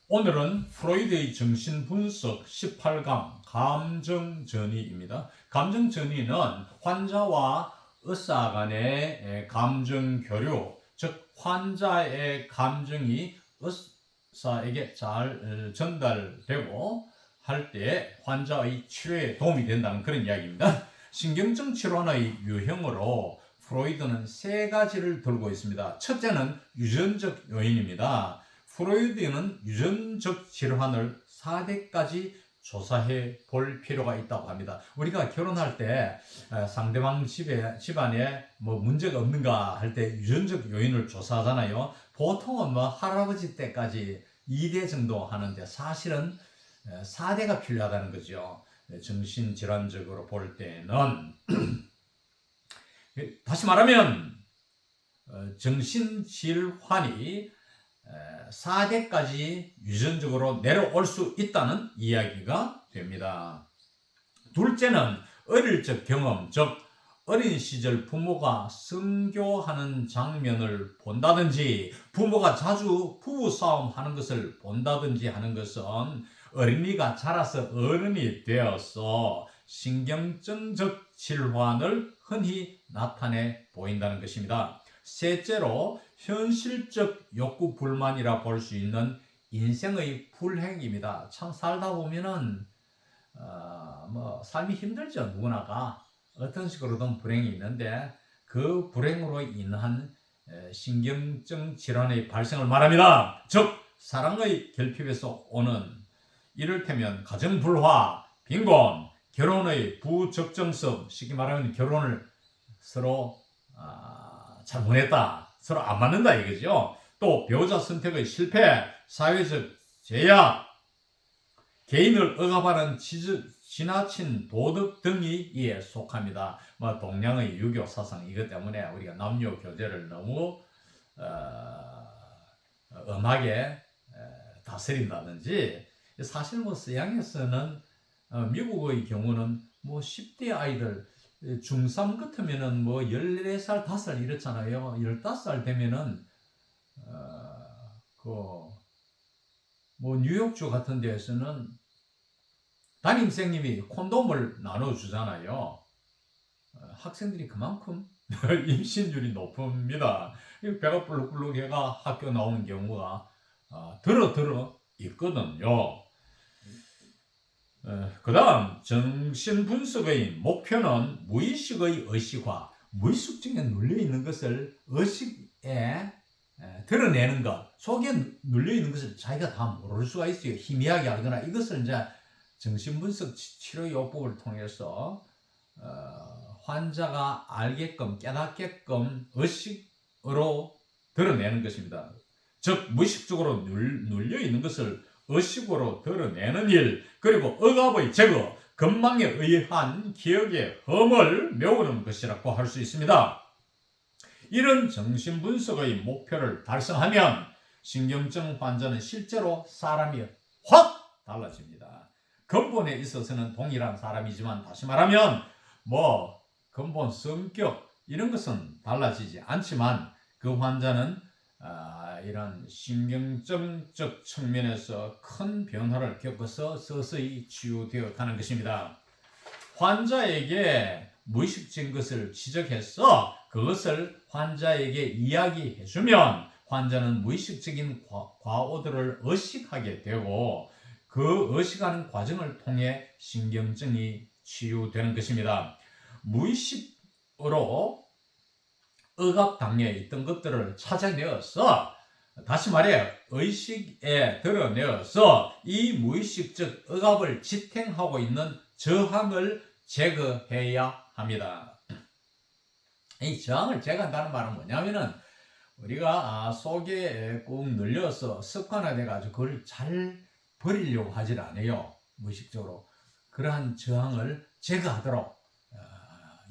오늘은 프로이드의 정신분석 18강 감정전이입니다. 감정전이는 환자와 의사 간의 감정교류, 즉 환자의 감정이 의사에게 잘 전달되고 할 때 환자의 치료에 도움이 된다는 그런 이야기입니다. 신경증 질환의 유형으로 프로이드는 세 가지를 들고 있습니다. 첫째는 유전적 요인입니다. 프로이드는 유전적 질환을 4대까지 조사해 볼 필요가 있다고 합니다. 우리가 결혼할 때 상대방 집안에 뭐 문제가 없는가 할 때 유전적 요인을 조사하잖아요. 보통은 뭐 할아버지 때까지 2대 정도 하는데 사실은 4대가 필요하다는 거죠. 정신질환적으로 볼 때는 다시 말하면 정신질환이 4대까지 유전적으로 내려올 수 있다는 이야기가 됩니다. 둘째는 어릴 적 경험, 즉 어린 시절 부모가 성교하는 장면을 본다든지 부모가 자주 부부싸움 하는 것을 본다든지 하는 것은 어린이가 자라서 어른이 되어서 신경증적 질환을 흔히 나타내 보인다는 것입니다. 셋째로 현실적 욕구 불만이라 볼 수 있는 인생의 불행입니다. 참 살다 보면은 뭐 삶이 힘들죠. 누구나가 어떤 식으로든 불행이 있는데 그 불행으로 인한 신경증 질환의 발생을 말합니다. 즉 사랑의 결핍에서 오는 이를테면 가정불화, 빈곤, 결혼의 부적정성, 쉽게 말하면 결혼을 서로 잘 못했다, 서로 안 맞는다 이거죠. 또 배우자 선택의 실패, 사회적 제약, 개인을 억압하는 지나친 도덕 등이 이에 속합니다. 뭐 동양의 유교 사상 이것 때문에 우리가 남녀 교제를 너무 엄하게 다스린다든지, 사실 뭐 서양에서는 미국의 경우는 뭐 10대 아이들 중3 같으면은 뭐 14살, 5살 이렇잖아요. 15살 되면은 뭐 뉴욕주 같은 데에서는 담임선생님이 콘돔을 나눠주잖아요. 학생들이 그만큼 임신율이 높습니다. 배가 불룩불룩해가 학교 나오는 경우가 들어 있거든요. 그 다음 정신분석의 목표는 무의식의 의식화, 무의식중에 눌려있는 것을 의식에 드러내는 것, 속에 눌려있는 것을 자기가 다 모를 수가 있어요. 희미하게 알거나. 이것을 이제 정신분석 치료 요법을 통해서 환자가 알게끔, 깨닫게끔 의식으로 드러내는 것입니다. 즉 무의식적으로 눌려있는 것을 의식으로 드러내는 일, 그리고 억압의 제거, 건망에 의한 기억의 흠을 메우는 것이라고 할 수 있습니다. 이런 정신분석의 목표를 달성하면 신경증 환자는 실제로 사람이 확 달라집니다. 근본에 있어서는 동일한 사람이지만, 다시 말하면 뭐 근본 성격 이런 것은 달라지지 않지만 그 환자는 이런 신경증적 측면에서 큰 변화를 겪어서 서서히 치유되어 가는 것입니다. 환자에게 무의식적인 것을 지적해서 그것을 환자에게 이야기해주면 환자는 무의식적인 과오들을 의식하게 되고 그 의식하는 과정을 통해 신경증이 치유되는 것입니다. 무의식으로 억압당해 있던 것들을 찾아내어서, 다시 말해 의식에 드러내어서 이 무의식적 억압을 지탱하고 있는 저항을 제거해야 합니다. 이 저항을 제거한다는 말은 뭐냐면은 우리가 속에 꾹 눌려서 습관화돼가지고 그걸 잘 버리려고 하질 않아요. 무의식적으로 그러한 저항을 제거하도록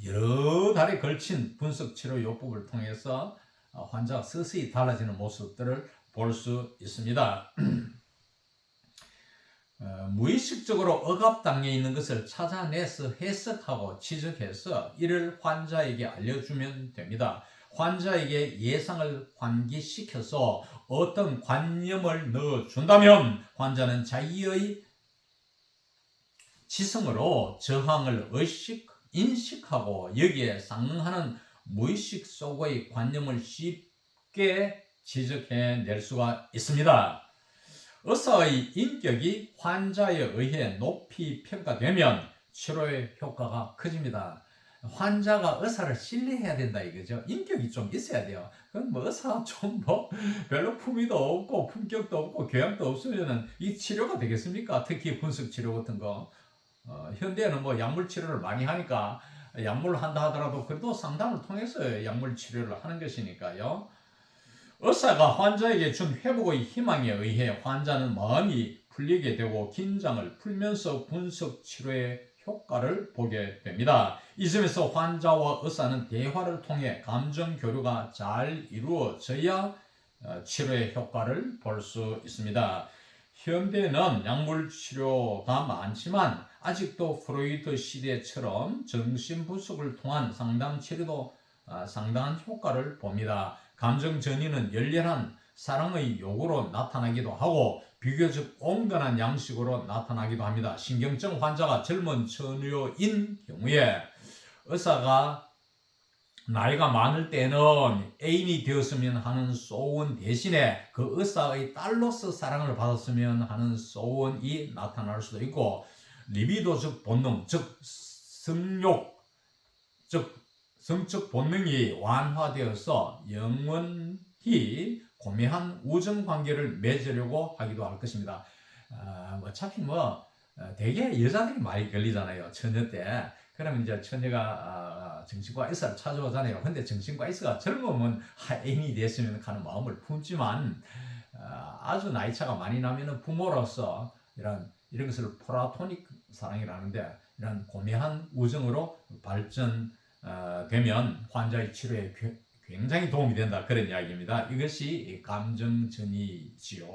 여러 달에 걸친 분석치료 요법을 통해서 환자가 서서히 달라지는 모습들을 볼 수 있습니다. 무의식적으로 억압당해 있는 것을 찾아내서 해석하고 지적해서 이를 환자에게 알려주면 됩니다. 환자에게 예상을 환기시켜서 어떤 관념을 넣어준다면 환자는 자기의 지성으로 저항을 인식하고 여기에 상응하는 무의식 속의 관념을 쉽게 지적해낼 수가 있습니다. 의사의 인격이 환자에 의해 높이 평가되면 치료의 효과가 커집니다. 환자가 의사를 신뢰해야 된다 이거죠. 인격이 좀 있어야 돼요. 그건 뭐 의사가 좀 별로 품위도 없고 품격도 없고 교양도 없으면은 이 치료가 되겠습니까? 특히 분석 치료 같은 거. 현대에는 뭐 약물 치료를 많이 하니까 약물을 한다 하더라도 그래도 상담을 통해서 약물 치료를 하는 것이니까요. 의사가 환자에게 준 회복의 희망에 의해 환자는 마음이 풀리게 되고 긴장을 풀면서 분석 치료의 효과를 보게 됩니다. 이 점에서 환자와 의사는 대화를 통해 감정 교류가 잘 이루어져야 치료의 효과를 볼 수 있습니다. 현대는 약물 치료가 많지만 아직도 프로이트 시대처럼 정신분석을 통한 상담 치료도 상당한 효과를 봅니다. 감정 전이는 열렬한 사랑의 요구로 나타나기도 하고 비교적 온건한 양식으로 나타나기도 합니다. 신경증 환자가 젊은 처녀인 경우에 의사가 나이가 많을 때는 애인이 되었으면 하는 소원 대신에 그 의사의 딸로서 사랑을 받았으면 하는 소원이 나타날 수도 있고 리비도적 본능, 즉 성욕, 즉 성적 본능이 완화되어서 영원히 고매한 우정관계를 맺으려고 하기도 할 것입니다. 어차피 되게 여자들이 많이 걸리잖아요. 처녀 때. 그러면 이제 처녀가 정신과 의사를 찾아오잖아요. 근데 정신과 의사가 젊으면 애인이 됐으면 하는 마음을 품지만 아주 나이 차가 많이 나면은 부모로서 이런 것을 플라토닉 사랑이라는데 이런 고매한 우정으로 발전되면 환자의 치료에 굉장히 도움이 된다 그런 이야기입니다. 이것이 감정전이지요.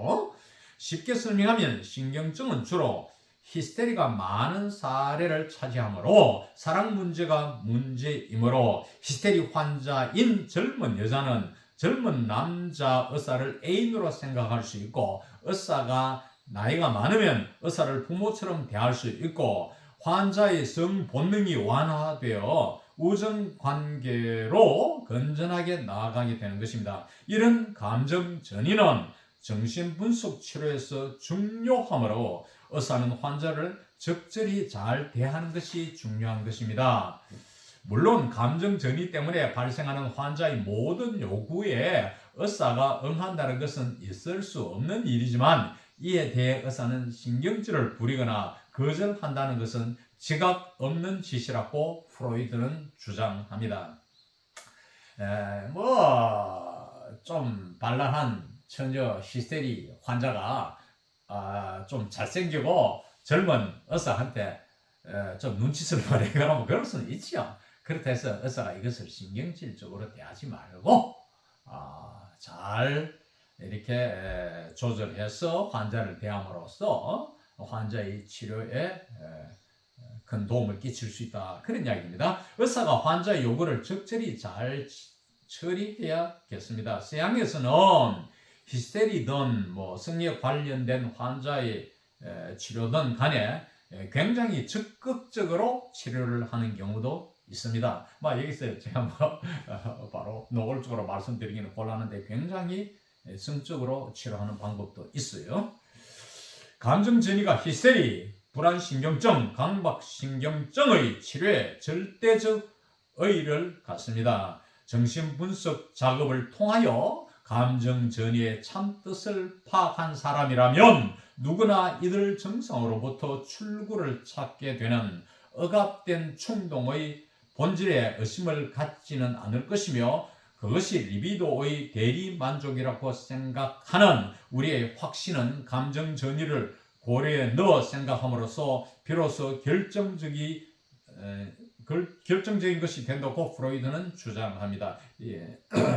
쉽게 설명하면 신경증은 주로 히스테리가 많은 사례를 차지하므로 사랑 문제가 문제이므로 히스테리 환자인 젊은 여자는 젊은 남자 의사를 애인으로 생각할 수 있고 의사가 나이가 많으면 의사를 부모처럼 대할 수 있고 환자의 성 본능이 완화되어 우정관계로 건전하게 나아가게 되는 것입니다. 이런 감정 전이는 정신분석 치료에서 중요하므로 의사는 환자를 적절히 잘 대하는 것이 중요한 것입니다. 물론 감정 전이 때문에 발생하는 환자의 모든 요구에 의사가 응한다는 것은 있을 수 없는 일이지만 이에 대해 의사는 신경질을 부리거나 거절한다는 것은 지각 없는 짓이라고 프로이트는 주장합니다. 좀 발랄한 처녀 히스테리 환자가 좀 잘생기고 젊은 의사한테 좀 눈치를 보내거나 뭐 그럴 수는 있지요. 그렇다 해서 의사가 이것을 신경질적으로 대하지 말고 잘 이렇게 조절해서 환자를 대함으로써 환자의 치료에 큰 도움을 끼칠 수 있다. 그런 이야기입니다. 의사가 환자의 요구를 적절히 잘 처리해야겠습니다. 서양에서는 히스테리든 성에 관련된 환자의 치료든 간에 굉장히 적극적으로 치료를 하는 경우도 있습니다. 여기서 제가 바로 노골적으로 말씀드리기는 곤란한데 굉장히 성적으로 치료하는 방법도 있어요. 감정전이가 히스테리, 불안신경증, 강박신경증의 치료에 절대적 의의를 갖습니다. 정신분석 작업을 통하여 감정전이의 참뜻을 파악한 사람이라면 누구나 이들 증상으로부터 출구를 찾게 되는 억압된 충동의 본질에 의심을 갖지는 않을 것이며 그것이 리비도의 대리만족이라고 생각하는 우리의 확신은 감정전이를 고려에 넣어 생각함으로써 비로소 결정적인 것이 된다고 프로이트는 주장합니다.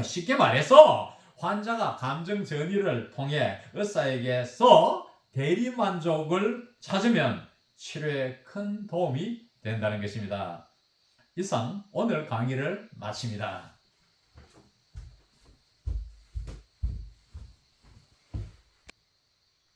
쉽게 말해서 환자가 감정전이를 통해 의사에게서 대리만족을 찾으면 치료에 큰 도움이 된다는 것입니다. 이상 오늘 강의를 마칩니다.